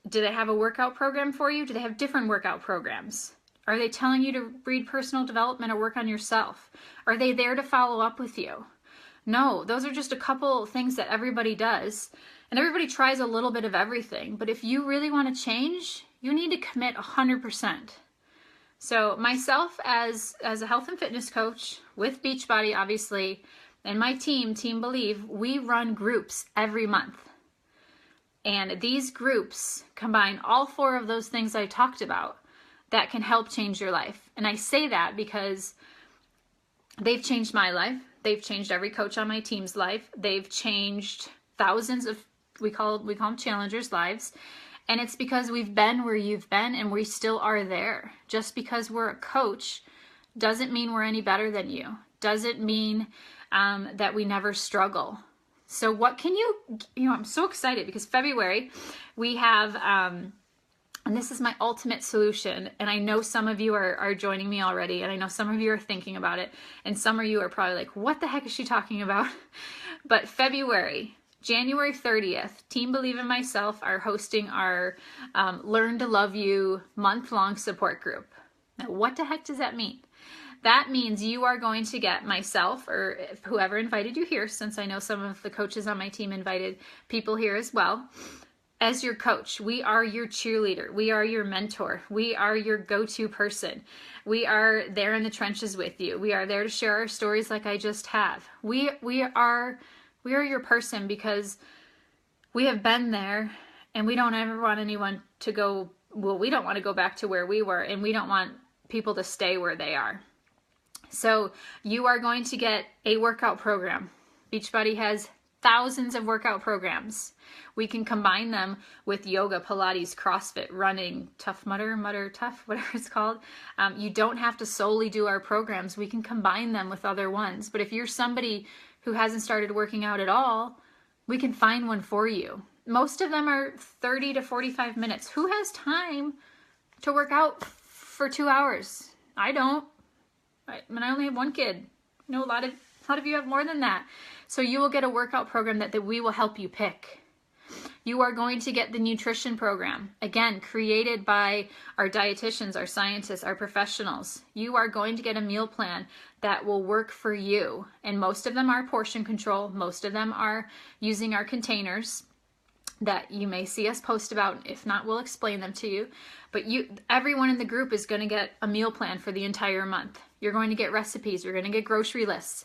do they have a workout program for you? Do they have different workout programs? Are they telling you to read personal development or work on yourself? Are they there to follow up with you? No, those are just a couple things that everybody does. And everybody tries a little bit of everything. But if you really want to change, you need to commit 100%. So myself as a health and fitness coach with Beachbody, obviously, and my team, Team Believe, we run groups every month. And these groups combine all 4 of those things I talked about that can help change your life. And I say that because they've changed my life. They've changed every coach on my team's life. They've changed thousands of, we call them challengers' lives. And it's because we've been where you've been, and we still are there. Just because we're a coach doesn't mean we're any better than you. Doesn't mean that we never struggle. So what can I'm so excited, because February we have, and this is my ultimate solution. And I know some of you are joining me already, and I know some of you are thinking about it, and some of you are probably like, what the heck is she talking about? But February, January 30th, Team Believe in Myself are hosting our Learn to Love You month-long support group. Now, what the heck does that mean? That means you are going to get myself, or whoever invited you here, since I know some of the coaches on my team invited people here as well, as your coach. We are your cheerleader. We are your mentor. We are your go-to person. We are there in the trenches with you. We are there to share our stories like I just have. We are your person, because we have been there, and we don't ever want anyone to go, we don't want to go back to where we were, and we don't want people to stay where they are. So you are going to get a workout program. Beachbody has thousands of workout programs. We can combine them with yoga, Pilates, CrossFit, running, Tough Mudder, Tough, whatever it's called. You don't have to solely do our programs. We can combine them with other ones. But if you're somebody who hasn't started working out at all, we can find one for you. Most of them are 30 to 45 minutes. Who has time to work out for 2 hours? I don't. I only have one kid. A lot of you have more than that. So you will get a workout program that we will help you pick. You are going to get the nutrition program, again, created by our dietitians, our scientists, our professionals. You are going to get a meal plan that will work for you. And most of them are portion control. Most of them are using our containers that you may see us post about. If not, we'll explain them to you. But everyone in the group is going to get a meal plan for the entire month. You're going to get recipes. You're going to get grocery lists.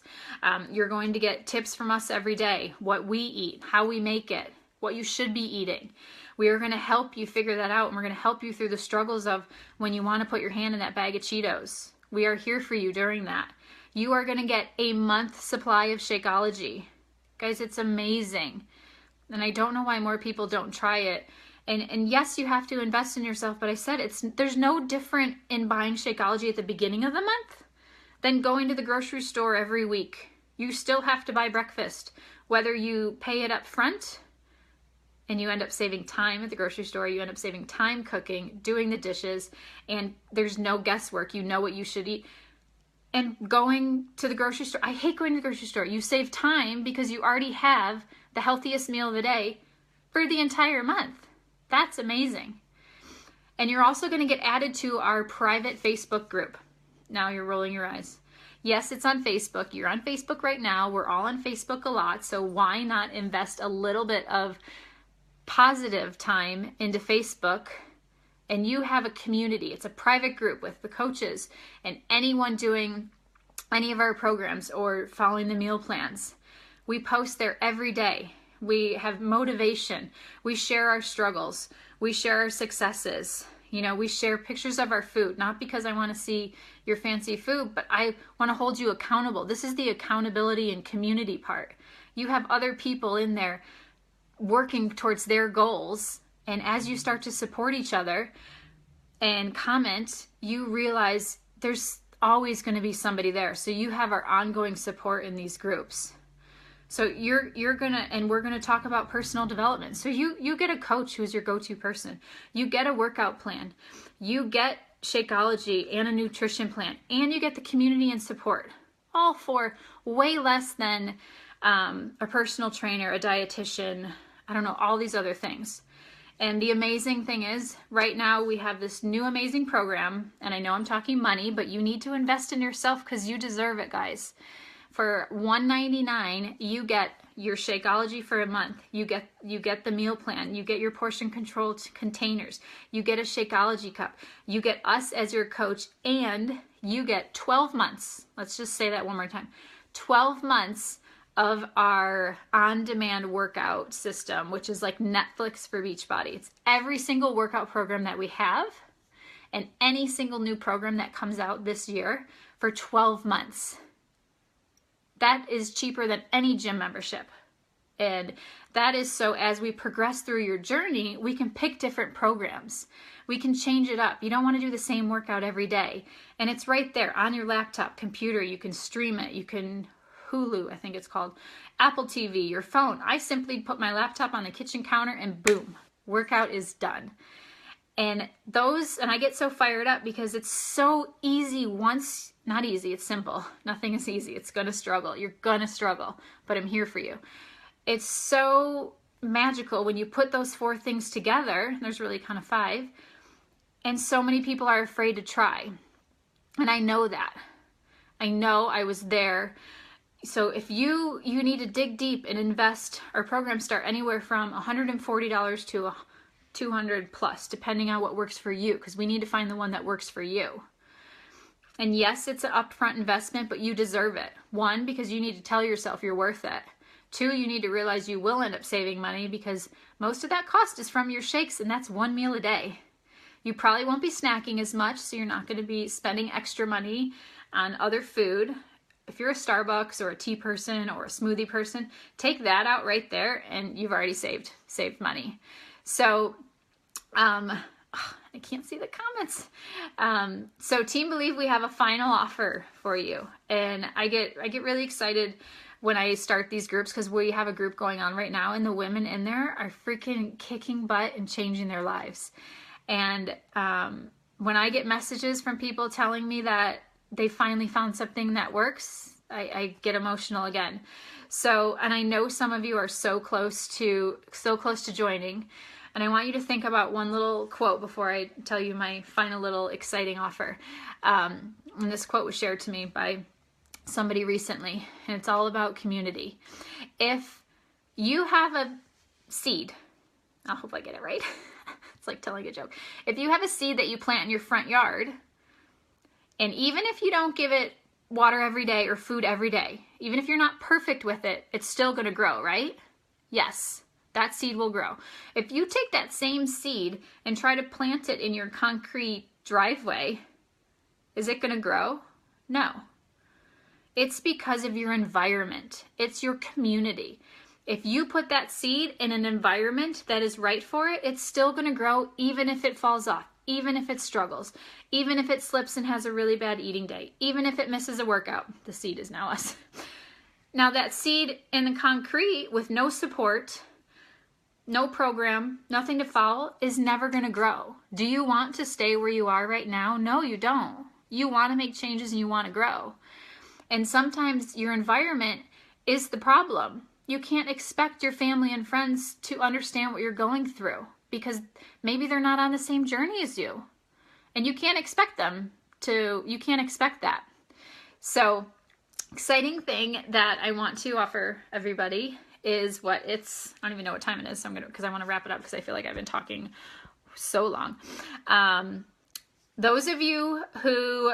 You're going to get tips from us every day, what we eat, how we make it, what you should be eating. We are going to help you figure that out, and we're going to help you through the struggles of when you want to put your hand in that bag of Cheetos. We are here for you during that. You are going to get a month supply of Shakeology. Guys, it's amazing. And I don't know why more people don't try it. And yes, you have to invest in yourself, but I said there's no different in buying Shakeology at the beginning of the month than going to the grocery store every week. You still have to buy breakfast, whether you pay it up front and you end up saving time at the grocery store, you end up saving time cooking, doing the dishes, and there's no guesswork. You know what you should eat. and going to the grocery store. I hate going to the grocery store. You save time because you already have the healthiest meal of the day for the entire month. That's amazing. And you're also going to get added to our private Facebook group. Now you're rolling your eyes. Yes, it's on Facebook. You're on Facebook right now. We're all on Facebook a lot. So why not invest a little bit of positive time into Facebook? And you have a community. It's a private group with the coaches and anyone doing any of our programs or following the meal plans. We post there every day. We have motivation. We share our struggles. We share our successes. You know, we share pictures of our food, not because I want to see your fancy food, but I want to hold you accountable. This is the accountability and community part. You have other people in there working towards their goals. And as you start to support each other and comment, you realize there's always going to be somebody there. So you have our ongoing support in these groups. So you're gonna, and we're gonna talk about personal development. So you get a coach who's your go-to person. You get a workout plan. You get Shakeology and a nutrition plan, and you get the community and support, all for way less than a personal trainer, a dietitian, I don't know, all these other things. And the amazing thing is, right now we have this new amazing program, and I know I'm talking money, but you need to invest in yourself because you deserve it, guys. For $199, you get your Shakeology for a month. You get the meal plan. You get your portion controlled containers. You get a Shakeology cup. You get us as your coach, and you get 12 months. Let's just say that one more time. 12 months of our on-demand workout system, which is like Netflix for Beachbody. It's every single workout program that we have and any single new program that comes out this year for 12 months. That is cheaper than any gym membership. And that is so as we progress through your journey, we can pick different programs. We can change it up. You don't want to do the same workout every day. And it's right there on your laptop, computer. You can stream it. You can Hulu, I think it's called, Apple TV, your phone. I simply put my laptop on the kitchen counter and boom, workout is done. And I get so fired up because it's so easy once, not easy, it's simple. Nothing is easy. It's going to struggle. You're going to struggle, but I'm here for you. It's so magical when you put those 4 things together. There's really kind of 5. And so many people are afraid to try. And I know that. I know, I was there. So if you need to dig deep and invest, our programs start anywhere from $140 to $200 plus, depending on what works for you, because we need to find the one that works for you. And yes, it's an upfront investment, but you deserve it. 1, because you need to tell yourself you're worth it. 2, you need to realize you will end up saving money because most of that cost is from your shakes, and that's 1 meal a day. You probably won't be snacking as much, so you're not going to be spending extra money on other food. If you're a Starbucks or a tea person or a smoothie person, take that out right there and you've already saved money. So, I can't see the comments. So Team Believe, we have a final offer for you. And I get really excited when I start these groups because we have a group going on right now and the women in there are freaking kicking butt and changing their lives. And when I get messages from people telling me that they finally found something that works, I get emotional again. So, and I know some of you are so close to joining. And I want you to think about one little quote before I tell you my final little exciting offer. And this quote was shared to me by somebody recently, and it's all about community. If you have a seed, I hope I get it right. It's like telling a joke. If you have a seed that you plant in your front yard, and even if you don't give it water every day or food every day, even if you're not perfect with it, it's still going to grow, right? Yes, that seed will grow. If you take that same seed and try to plant it in your concrete driveway, is it going to grow? No. It's because of your environment. It's your community. If you put that seed in an environment that is right for it, it's still going to grow even if it falls off, even if it struggles, even if it slips and has a really bad eating day, even if it misses a workout. The seed is now us. Now that seed in the concrete with no support, no program, nothing to follow, is never going to grow. Do you want to stay where you are right now? No, you don't. You want to make changes and you want to grow. And sometimes your environment is the problem. You can't expect your family and friends to understand what you're going through because maybe they're not on the same journey as you. And you can't expect that. So, exciting thing that I want to offer everybody is I don't even know what time it is, because I want to wrap it up because I feel like I've been talking so long. Those of you who,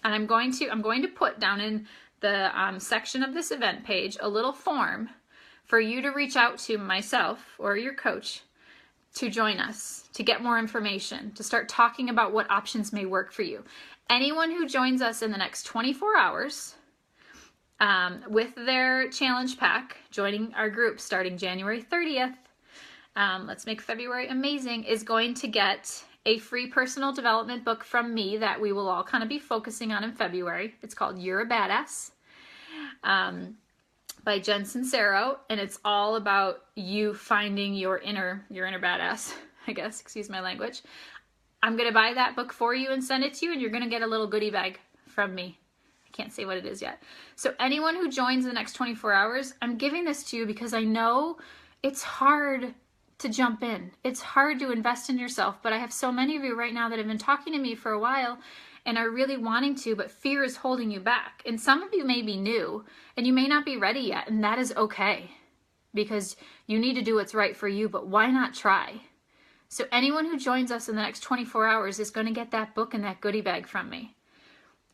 and I'm going to put down in the section of this event page a little form for you to reach out to myself or your coach to join us, to get more information, to start talking about what options may work for you. Anyone who joins us in the next 24 hours with their challenge pack, joining our group starting January 30th, let's make February amazing, is going to get a free personal development book from me that we will all kind of be focusing on in February. It's called You're a Badass by Jen Sincero, and it's all about you finding your inner badass, I guess, excuse my language. I'm going to buy that book for you and send it to you, and you're going to get a little goodie bag from me. I can't say what it is yet. So anyone who joins in the next 24 hours, I'm giving this to you because I know it's hard to jump in. It's hard to invest in yourself, but I have so many of you right now that have been talking to me for a while and are really wanting to, but fear is holding you back. And some of you may be new and you may not be ready yet, and that is okay because you need to do what's right for you, but why not try? So anyone who joins us in the next 24 hours is going to get that book and that goodie bag from me.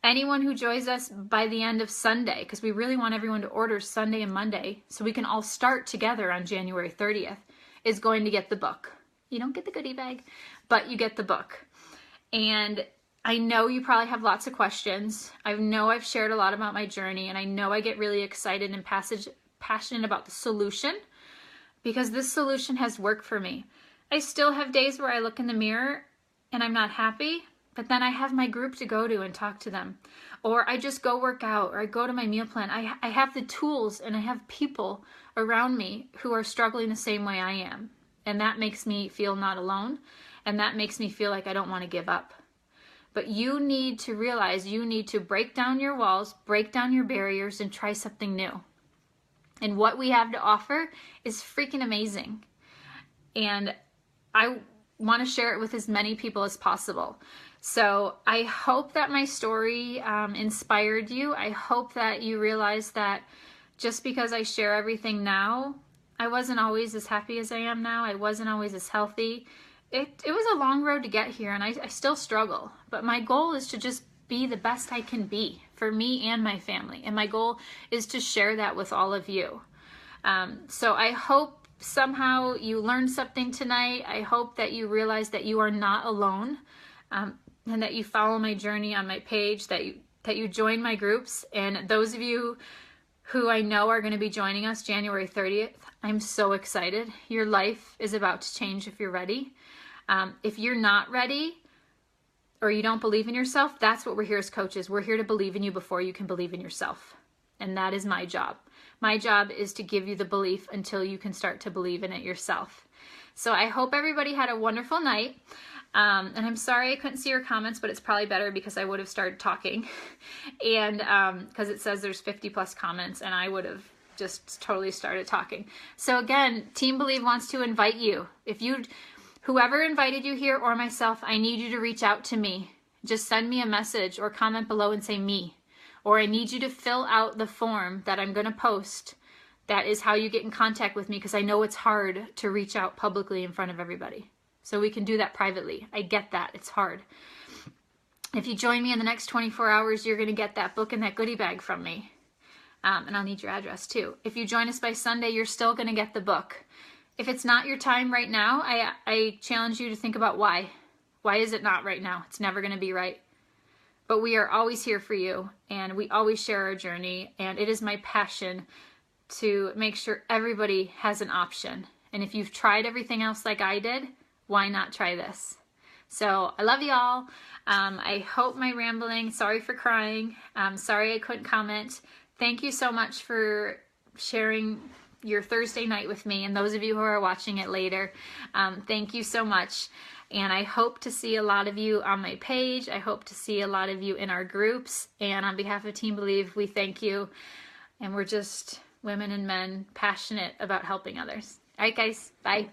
Anyone who joins us by the end of Sunday, because we really want everyone to order Sunday and Monday so we can all start together on January 30th, is going to get the book. You don't get the goodie bag, but you get the book. And I know you probably have lots of questions. I know I've shared a lot about my journey, and I know I get really excited and passionate about the solution because this solution has worked for me. I still have days where I look in the mirror and I'm not happy, but then I have my group to go to and talk to them. Or I just go work out, or I go to my meal plan. I have the tools and I have people around me who are struggling the same way I am. And that makes me feel not alone. And that makes me feel like I don't want to give up. But you need to realize you need to break down your walls, break down your barriers, and try something new. And what we have to offer is freaking amazing. And I want to share it with as many people as possible. So I hope that my story inspired you. I hope that you realize that just because I share everything now, I wasn't always as happy as I am now. I wasn't always as healthy. It was a long road to get here, and I still struggle. But my goal is to just be the best I can be for me and my family. And my goal is to share that with all of you. So I hope somehow you learned something tonight. I hope that you realize that you are not alone, and that you follow my journey on my page, that you join my groups. And those of you who I know are going to be joining us January 30th, I'm so excited. Your life is about to change if you're ready. If you're not ready or you don't believe in yourself, that's what we're here as coaches. We're here to believe in you before you can believe in yourself. And that is my job. My job is to give you the belief until you can start to believe in it yourself. So I hope everybody had a wonderful night. And I'm sorry I couldn't see your comments, but it's probably better because I would have started talking. And because it says there's 50 plus comments, and I would have just totally started talking. So again, Team Believe wants to invite you. Whoever invited you here or myself, I need you to reach out to me. Just send me a message or comment below and say me. Or I need you to fill out the form that I'm going to post. That is how you get in contact with me, because I know it's hard to reach out publicly in front of everybody. So we can do that privately. I get that. It's hard. If you join me in the next 24 hours, you're going to get that book and that goodie bag from me. And I'll need your address too. If you join us by Sunday, you're still going to get the book. If it's not your time right now, I challenge you to think about why. Why is it not right now? It's never going to be right. But we are always here for you, and we always share our journey, and it is my passion to make sure everybody has an option. And if you've tried everything else like I did, why not try this? So I love you all. I hope my rambling, sorry for crying, sorry I couldn't comment. Thank you so much for sharing your Thursday night with me, and those of you who are watching it later, thank you so much. And I hope to see a lot of you on my page. I hope to see a lot of you in our groups. And on behalf of Team Believe, we thank you. And we're just women and men passionate about helping others. All right, guys. Bye.